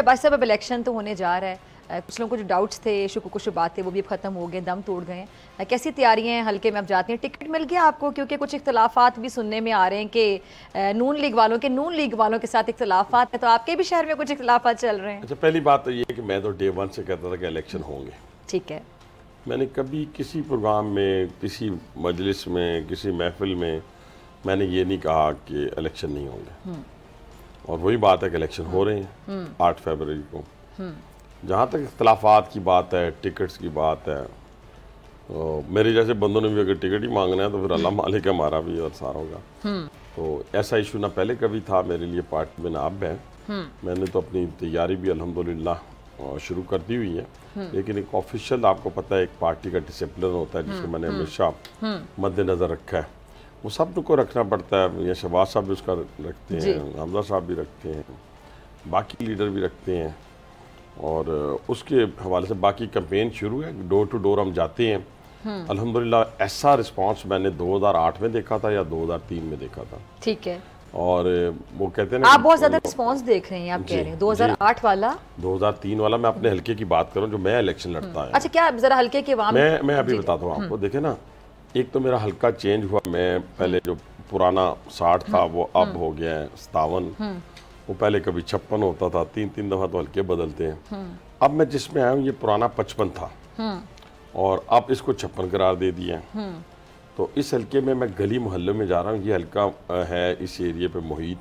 शहबाज साहब अब इलेक्शन तो होने जा रहा है, कुछ लोगों को जो डाउट्स थे, कुछ बात थे, वो भी अब ख़त्म हो गए, दम तोड़ गए हैं। कैसी तैयारियां हैं हल्के में अब जाते हैं? टिकट मिल गया आपको? क्योंकि कुछ इख्तलाफात भी सुनने में आ रहे हैं कि नून लीग वालों के साथ इख्तलाफात है, तो आपके भी शहर में कुछ इख्तलाफात चल रहे हैं? अच्छा, पहली बात तो ये है कि मैं तो डे वन से कहता था कि इलेक्शन होंगे। ठीक है। मैंने कभी किसी प्रोग्राम में, किसी मजलिस में, किसी महफिल में मैंने ये नहीं कहा कि इलेक्शन नहीं होंगे। और वही बात है कि इलेक्शन हो रहे हैं 8 फरवरी को। जहाँ तक इख्तलाफात की बात है, टिकट्स की बात है, तो मेरे जैसे बंदों ने भी अगर टिकट ही मांगना है तो फिर अल्लाह मालिक है, हमारा भी और सारों का। तो ऐसा इशू ना पहले कभी था मेरे लिए पार्टी में, ना अब है। मैंने तो अपनी तैयारी भी अल्हम्दुलिल्लाह शुरू कर दी हुई है, लेकिन एक ऑफिशियल, आपको पता है, एक पार्टी का डिसिप्लिन होता है जिसको मैंने हमेशा मद्देनज़र रखा है। वो सब को रखना पड़ता है। ये शहबाज साहब भी उसका रखते हैं, हमजा साहब भी रखते हैं, बाकी लीडर भी रखते हैं। और उसके हवाले से बाकी कैंपेन शुरू है, डोर टू डोर हम जाते हैं। अल्हम्दुलिल्लाह ऐसा रिस्पांस मैंने 2008 में देखा था या 2003 में देखा था। ठीक है। और वो कहते हैं ना, आप बहुत ज्यादा रिस्पांस देख रहे हैं, आप कह रहे हैं 2008 वाला, 2003 वाला। मैं अपने हल्के की बात करूं जो मैं इलेक्शन लड़ता है। अच्छा, क्या जरा हल्के के वाम मैं अभी बताता हूँ आपको। देखे ना, एक तो मेरा हल्का चेंज हुआ। मैं पहले जो पुराना 60 था वो अब हो गया है 57। वो पहले कभी 56 होता था, 3 दफा तो हल्के बदलते हैं। अब मैं जिसमें आया हूँ ये पुराना 55 था और अब इसको 56 करार दे दिया है। तो इस हल्के में मैं गली मोहल्ले में जा रहा हूँ। ये हल्का है इस एरिए पे मुहित,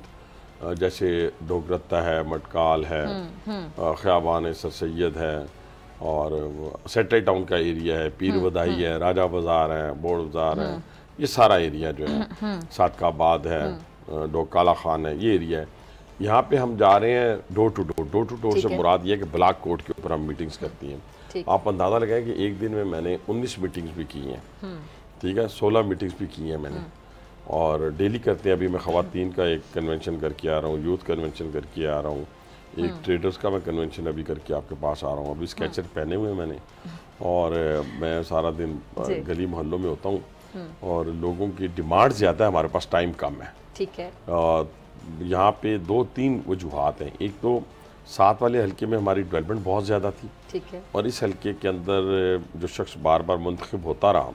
जैसे डोगरत्ता है, मटकाल है, ख़याबान सर सैयद है, और सेंट्रल टाउन का एरिया है, पीर वदाई है, राजा बाज़ार है, बोर्ड बाज़ार है, ये सारा एरिया जो है, सादकाबाद है, काला खान है, ये एरिया है। यहाँ पे हम जा रहे हैं door to door. Door to door से मुराद ये है कि ब्लॉक कोर्ट के ऊपर हम मीटिंग्स करती हैं। आप अंदाज़ा लगाएं कि एक दिन में मैंने 19 मीटिंग्स भी की हैं। ठीक है, 16 मीटिंग्स भी की हैं मैंने, और डेली करते हैं। अभी मैं ख़वातीन का एक कन्वेंशन करके आ रहा हूँ, यूथ कन्वेंशन करके आ रहा हूँ, एक ट्रेडर्स का मैं कन्वेंशन अभी करके आपके पास आ रहा हूँ। अभी स्केचर पहने हुए मैंने, और मैं सारा दिन गली मोहल्लों में होता हूँ। और लोगों की डिमांड ज़्यादा है, हमारे पास टाइम कम है। ठीक है। यहाँ पे 2-3 वजूहात हैं। एक तो 7 वाले हल्के में हमारी डेवलपमेंट बहुत ज़्यादा थी। ठीक है। और इस हल्के के अंदर जो शख्स बार बार मुंतखब होता रहा,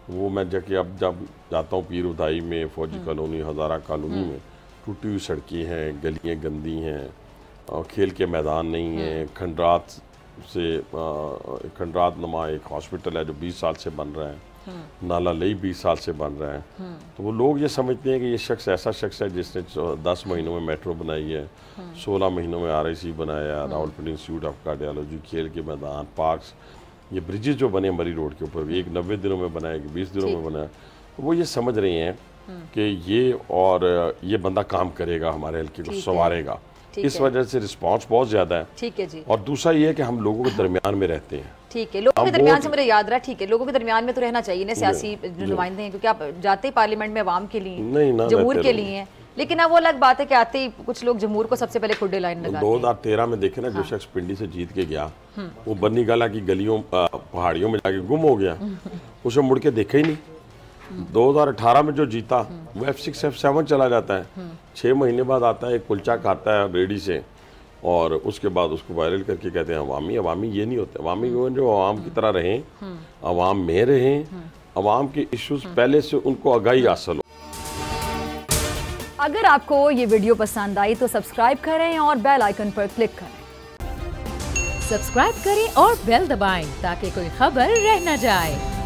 वो मैं जाके अब जब जाता हूँ पीर उदाई में, फौजी कॉलोनी, हज़ारा कॉलोनी में, टूटी हुई सड़कें हैं, गलियाँ गंदी हैं, खेल के मैदान नहीं है। खंडरात नमा एक हॉस्पिटल है जो 20 साल से बन रहा है, नाला लई 20 साल से बन रहा है। तो वो लोग ये समझते हैं कि ये शख्स ऐसा शख्स है जिसने 10 महीनों में मेट्रो बनाई है, 16 महीनों में RIC बनाया, रावलपिंडी इंस्टीट्यूट ऑफ कार्डियोलॉजी, खेल के मैदान, पार्क्स, ये ब्रिजेज जो बने मरी रोड के ऊपर, एक 90 दिनों में बनाया, कि 20 दिनों में बनाया। तो वो ये समझ रहे हैं कि ये बंदा काम करेगा, हमारे हल्के को संवारेगा। इस वजह से रिस्पांस बहुत ज्यादा है। ठीक है जी। और दूसरा ये है कि हम लोगों के दरमियान में रहते हैं। ठीक है, लोगों के दरमियान से मुझे याद रहा, ठीक है, लोगों के दरमियान में तो रहना चाहिए ना, सियासी जो नुमाइंदे हैं, क्योंकि आप जाते ही पार्लियामेंट में अवाम के लिए, जमहूर के लिए हैं। लेकिन अब वो अलग बात है कि आते ही कुछ लोग जमहूर को सबसे पहले खुडे लाइन लगाते हैं। 2013 में देखे ना, जो शख्स पिंडी से जीत के गया, वो बन्नी गाला की गलियों पहाड़ियों में जाके गुम हो गया, उसे मुड़ के देखा ही नहीं। 2018 में जो जीता वो F6 F7 चला जाता है, 6 महीने बाद आता है, एक कुलचा खाता है रेडी से, और उसके बाद उसको वायरल करके कहते हैं अवामी। अवामी ये नहीं होते। अवामी जो अवाम की तरह रहें, अवाम में रहें, अवाम के इश्यूज पहले से उनको आगाही हासिल हो। अगर आपको ये वीडियो पसंद आई तो सब्सक्राइब करें और बेल आइकन पर क्लिक करें। सब्सक्राइब करें और बेल दबाएं ताकि कोई खबर रह न जाए।